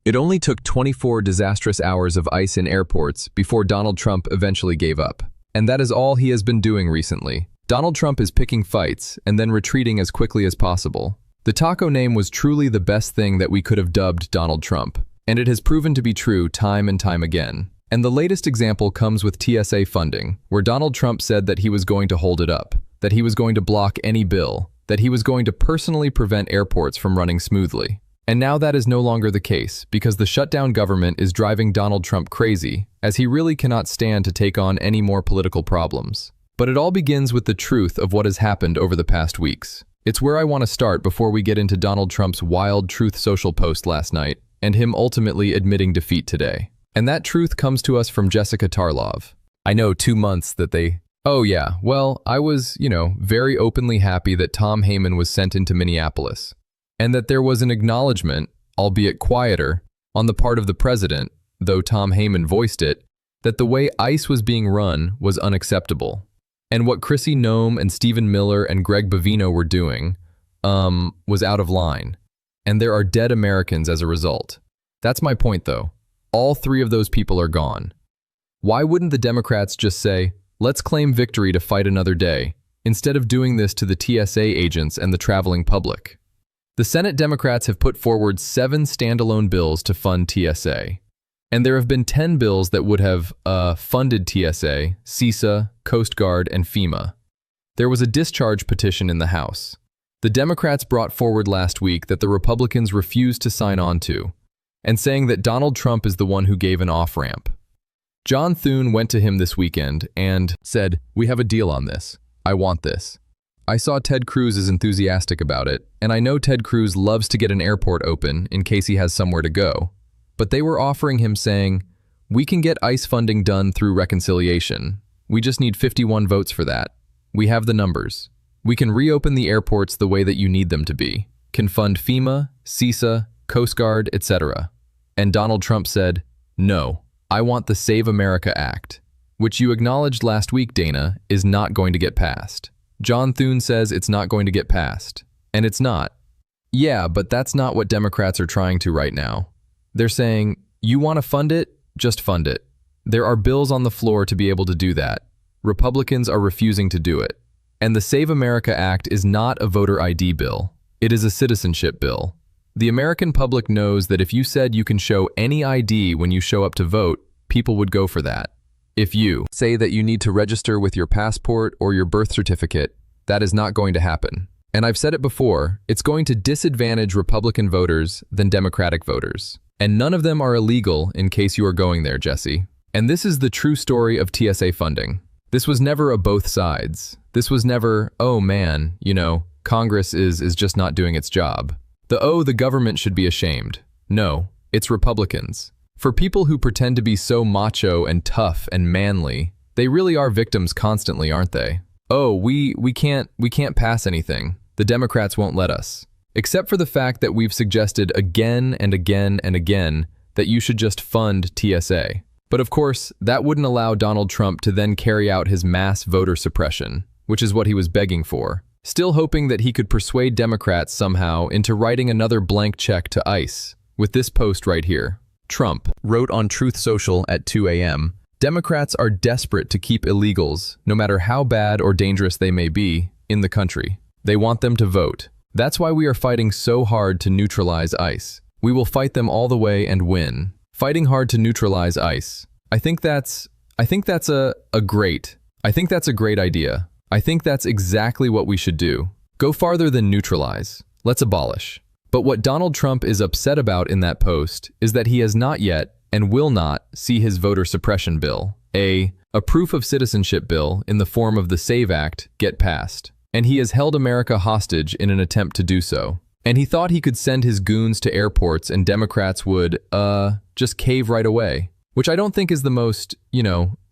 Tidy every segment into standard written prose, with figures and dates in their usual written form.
It only took 24 disastrous hours of ICE in airports before Donald Trump eventually gave up. And that is all he has been doing recently. Donald Trump is picking fights and then retreating as quickly as possible. The taco name was truly the best thing that we could have dubbed Donald Trump, and it has proven to be true time and time again. And the latest example comes with TSA funding, where Donald Trump said that he was going to hold it up, that he was going to block any bill, that he was going to personally prevent airports from running smoothly. And now that is no longer the case, because the shutdown government is driving Donald Trump crazy, as he really cannot stand to take on any more political problems. But it all begins with the truth of what has happened over the past weeks. It's where I want to start before we get into Donald Trump's wild Truth Social post last night, and him ultimately admitting defeat today. And that truth comes to us from Jessica Tarlov. I know 2 months that they... Oh yeah, well, I was, very openly happy that Tom Heyman was sent into Minneapolis. And that there was an acknowledgement, albeit quieter, on the part of the president, though Tom Heyman voiced it, that the way ICE was being run was unacceptable. And what Chrissy Nome and Stephen Miller and Greg Bovino were doing, was out of line. And there are dead Americans as a result. That's my point, though. All 3 of those people are gone. Why wouldn't the Democrats just say, let's claim victory to fight another day, instead of doing this to the TSA agents and the traveling public? The Senate Democrats have put forward 7 standalone bills to fund TSA. And there have been 10 bills that would have funded TSA, CISA, Coast Guard, and FEMA. There was a discharge petition in the House. The Democrats brought forward last week that the Republicans refused to sign on to, and saying that Donald Trump is the one who gave an off-ramp. John Thune went to him this weekend and said, "We have a deal on this. I want this." I saw Ted Cruz is enthusiastic about it, and I know Ted Cruz loves to get an airport open in case he has somewhere to go. But they were offering him saying, "We can get ICE funding done through reconciliation. We just need 51 votes for that. We have the numbers. We can reopen the airports the way that you need them to be. Can fund FEMA, CISA, Coast Guard, etc." And Donald Trump said, "No, I want the Save America Act," which you acknowledged last week, Dana, is not going to get passed. John Thune says it's not going to get passed. And it's not. Yeah, but that's not what Democrats are trying to right now. They're saying, you want to fund it? Just fund it. There are bills on the floor to be able to do that. Republicans are refusing to do it. And the Save America Act is not a voter ID bill. It is a citizenship bill. The American public knows that if you said you can show any ID when you show up to vote, people would go for that. If you say that you need to register with your passport or your birth certificate, that is not going to happen. And I've said it before, it's going to disadvantage Republican voters than Democratic voters. And none of them are illegal, in case you are going there, Jesse. And this is the true story of TSA funding. This was never a both sides. This was never, oh man, Congress is just not doing its job. The government should be ashamed. No, it's Republicans. For people who pretend to be so macho and tough and manly, they really are victims constantly, aren't they? Oh, we can't pass anything. The Democrats won't let us. Except for the fact that we've suggested again and again and again that you should just fund TSA. But of course, that wouldn't allow Donald Trump to then carry out his mass voter suppression, which is what he was begging for. Still hoping that he could persuade Democrats somehow into writing another blank check to ICE, with this post right here. Trump wrote on Truth Social at 2 a.m., "Democrats are desperate to keep illegals, no matter how bad or dangerous they may be, in the country. They want them to vote. That's why we are fighting so hard to neutralize ICE. We will fight them all the way and win. Fighting hard to neutralize ICE." I think that's a great idea. I think that's exactly what we should do. Go farther than neutralize. Let's abolish. But what Donald Trump is upset about in that post is that he has not yet and will not see his voter suppression bill, a proof of citizenship bill in the form of the SAVE Act, get passed. And he has held America hostage in an attempt to do so. And he thought he could send his goons to airports and Democrats would, just cave right away. Which I don't think is the most,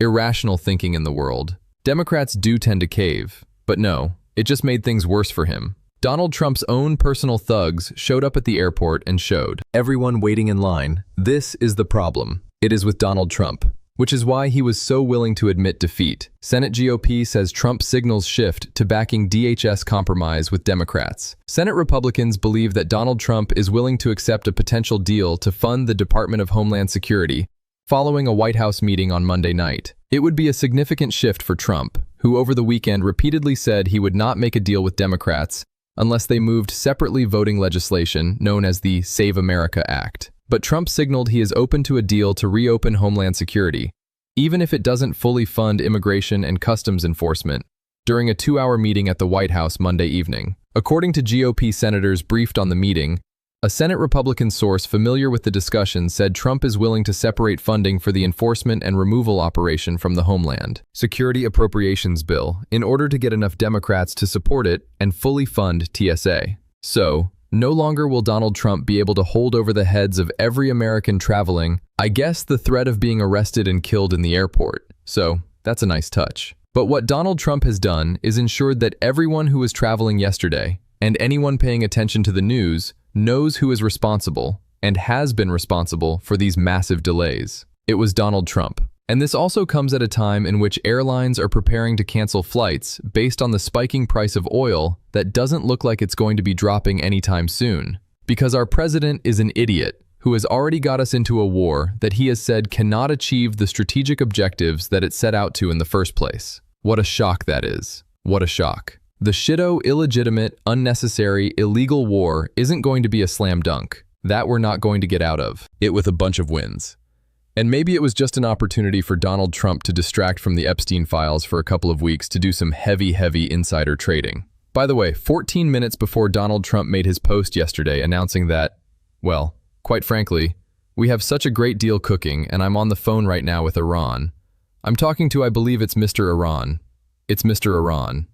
irrational thinking in the world. Democrats do tend to cave, but no, it just made things worse for him. Donald Trump's own personal thugs showed up at the airport and showed everyone waiting in line. This is the problem. It is with Donald Trump. which is why he was so willing to admit defeat. Senate GOP says Trump signals shift to backing DHS compromise with Democrats. Senate Republicans believe that Donald Trump is willing to accept a potential deal to fund the Department of Homeland Security following a White House meeting on Monday night. It would be a significant shift for Trump, who over the weekend repeatedly said he would not make a deal with Democrats unless they moved separately voting legislation known as the Save America Act. But Trump signaled he is open to a deal to reopen Homeland Security, even if it doesn't fully fund immigration and customs enforcement, during a 2-hour meeting at the White House Monday evening. According to GOP senators briefed on the meeting, a Senate Republican source familiar with the discussion said Trump is willing to separate funding for the enforcement and removal operation from the Homeland Security Appropriations Bill in order to get enough Democrats to support it and fully fund TSA. So, no longer will Donald Trump be able to hold over the heads of every American traveling, I guess, the threat of being arrested and killed in the airport. So, that's a nice touch. But what Donald Trump has done is ensured that everyone who was traveling yesterday, and anyone paying attention to the news, knows who is responsible, and has been responsible for these massive delays. It was Donald Trump. And this also comes at a time in which airlines are preparing to cancel flights based on the spiking price of oil that doesn't look like it's going to be dropping anytime soon. Because our president is an idiot who has already got us into a war that he has said cannot achieve the strategic objectives that it set out to in the first place. What a shock that is. What a shock. The shitto, illegitimate, unnecessary, illegal war isn't going to be a slam dunk. That we're not going to get out of it with a bunch of wins. And maybe it was just an opportunity for Donald Trump to distract from the Epstein files for a couple of weeks to do some heavy insider trading. By the way, 14 minutes before Donald Trump made his post yesterday announcing that, well, quite frankly, we have such a great deal cooking and I'm on the phone right now with Iran. I'm talking to, I believe it's Mr. Iran. It's Mr. Iran.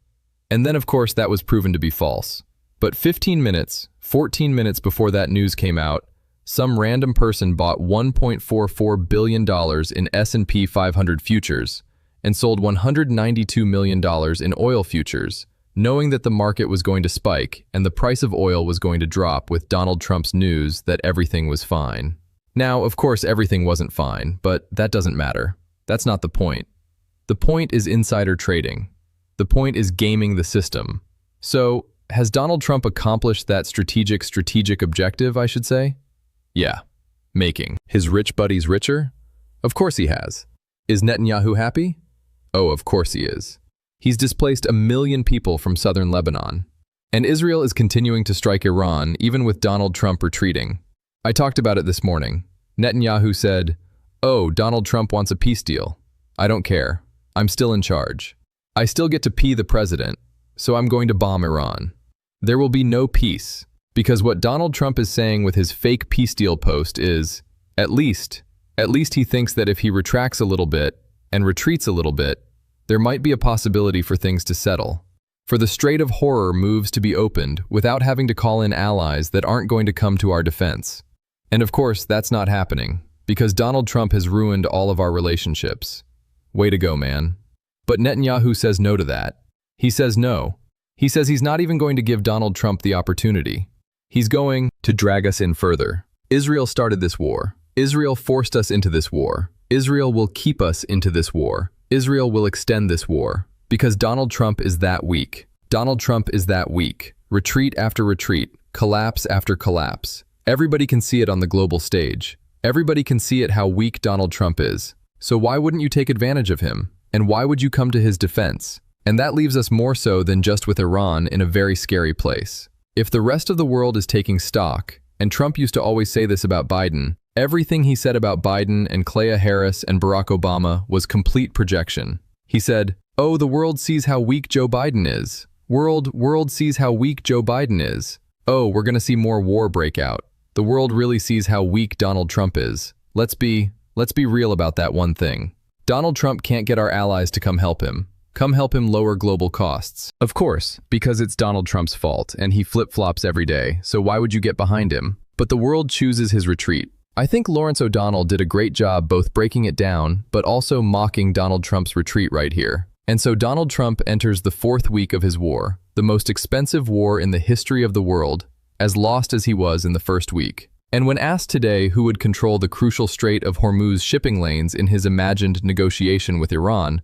And then, of course, that was proven to be false. But 14 minutes before that news came out, some random person bought $1.44 billion in S&P 500 futures and sold $192 million in oil futures, knowing that the market was going to spike and the price of oil was going to drop with Donald Trump's news that everything was fine. Now, of course, everything wasn't fine, but that doesn't matter. That's not the point. The point is insider trading. The point is gaming the system. So, has Donald Trump accomplished that strategic objective, I should say? Yeah. Making his rich buddies richer? Of course he has. Is Netanyahu happy? Oh, of course he is. He's displaced 1 million people from southern Lebanon. And Israel is continuing to strike Iran, even with Donald Trump retreating. I talked about it this morning. Netanyahu said, "Oh, Donald Trump wants a peace deal. I don't care. I'm still in charge. I still get to pee the president, so I'm going to bomb Iran." There will be no peace, because what Donald Trump is saying with his fake peace deal post is, at least he thinks that if he retracts a little bit and retreats a little bit, there might be a possibility for things to settle, for the Strait of Horror moves to be opened without having to call in allies that aren't going to come to our defense. And of course, that's not happening, because Donald Trump has ruined all of our relationships. Way to go, man. But Netanyahu says no to that. He says no. He says he's not even going to give Donald Trump the opportunity. He's going to drag us in further. Israel started this war. Israel forced us into this war. Israel will keep us into this war. Israel will extend this war. Because Donald Trump is that weak. Donald Trump is that weak. Retreat after retreat. Collapse after collapse. Everybody can see it on the global stage. Everybody can see it how weak Donald Trump is. So why wouldn't you take advantage of him? And why would you come to his defense? And that leaves us more so than just with Iran in a very scary place. If the rest of the world is taking stock, and Trump used to always say this about Biden, everything he said about Biden and Kamala Harris and Barack Obama was complete projection. He said, "Oh, the world sees how weak Joe Biden is. World sees how weak Joe Biden is. Oh, we're gonna see more war break out. The world really sees how weak Donald Trump is. Let's be real about that one thing. Donald Trump can't get our allies to come help him. Come help him lower global costs. Of course, because it's Donald Trump's fault and he flip-flops every day, so why would you get behind him? But the world chooses his retreat. I think Lawrence O'Donnell did a great job both breaking it down, but also mocking Donald Trump's retreat right here. And so Donald Trump enters the 4th week of his war, the most expensive war in the history of the world, as lost as he was in the first week. And when asked today who would control the crucial Strait of Hormuz shipping lanes in his imagined negotiation with Iran,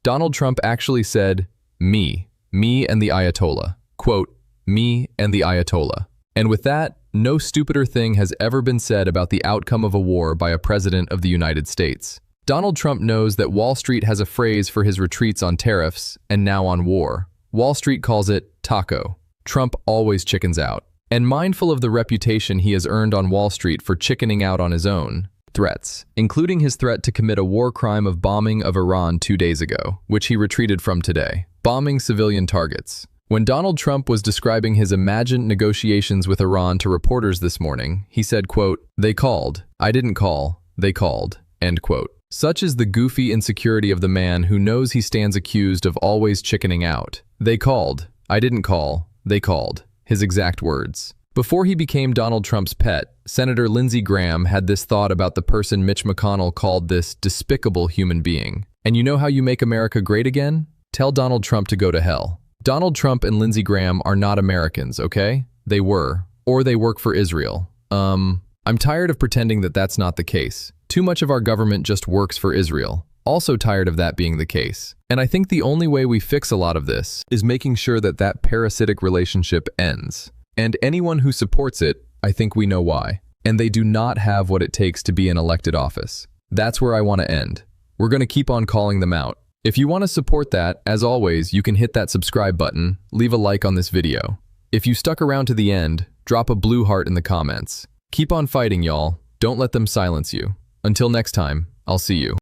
Donald Trump actually said, me and the Ayatollah. Quote, me and the Ayatollah. And with that, no stupider thing has ever been said about the outcome of a war by a president of the United States. Donald Trump knows that Wall Street has a phrase for his retreats on tariffs and now on war. Wall Street calls it taco. Trump always chickens out. And mindful of the reputation he has earned on Wall Street for chickening out on his own threats, including his threat to commit a war crime of bombing of Iran 2 days ago, which he retreated from today, bombing civilian targets. When Donald Trump was describing his imagined negotiations with Iran to reporters this morning, he said, quote, they called, I didn't call, they called, end quote. Such is the goofy insecurity of the man who knows he stands accused of always chickening out. They called, I didn't call, they called, his exact words. Before he became Donald Trump's pet, Senator Lindsey Graham had this thought about the person Mitch McConnell called this despicable human being. And you know how you make America great again? Tell Donald Trump to go to hell. Donald Trump and Lindsey Graham are not Americans, okay? They were. Or they work for Israel. I'm tired of pretending that that's not the case. Too much of our government just works for Israel. Also tired of that being the case. And I think the only way we fix a lot of this is making sure that that parasitic relationship ends. And anyone who supports it, I think we know why. And they do not have what it takes to be in elected office. That's where I want to end. We're going to keep on calling them out. If you want to support that, as always, you can hit that subscribe button, leave a like on this video. If you stuck around to the end, drop a blue heart in the comments. Keep on fighting, y'all. Don't let them silence you. Until next time, I'll see you.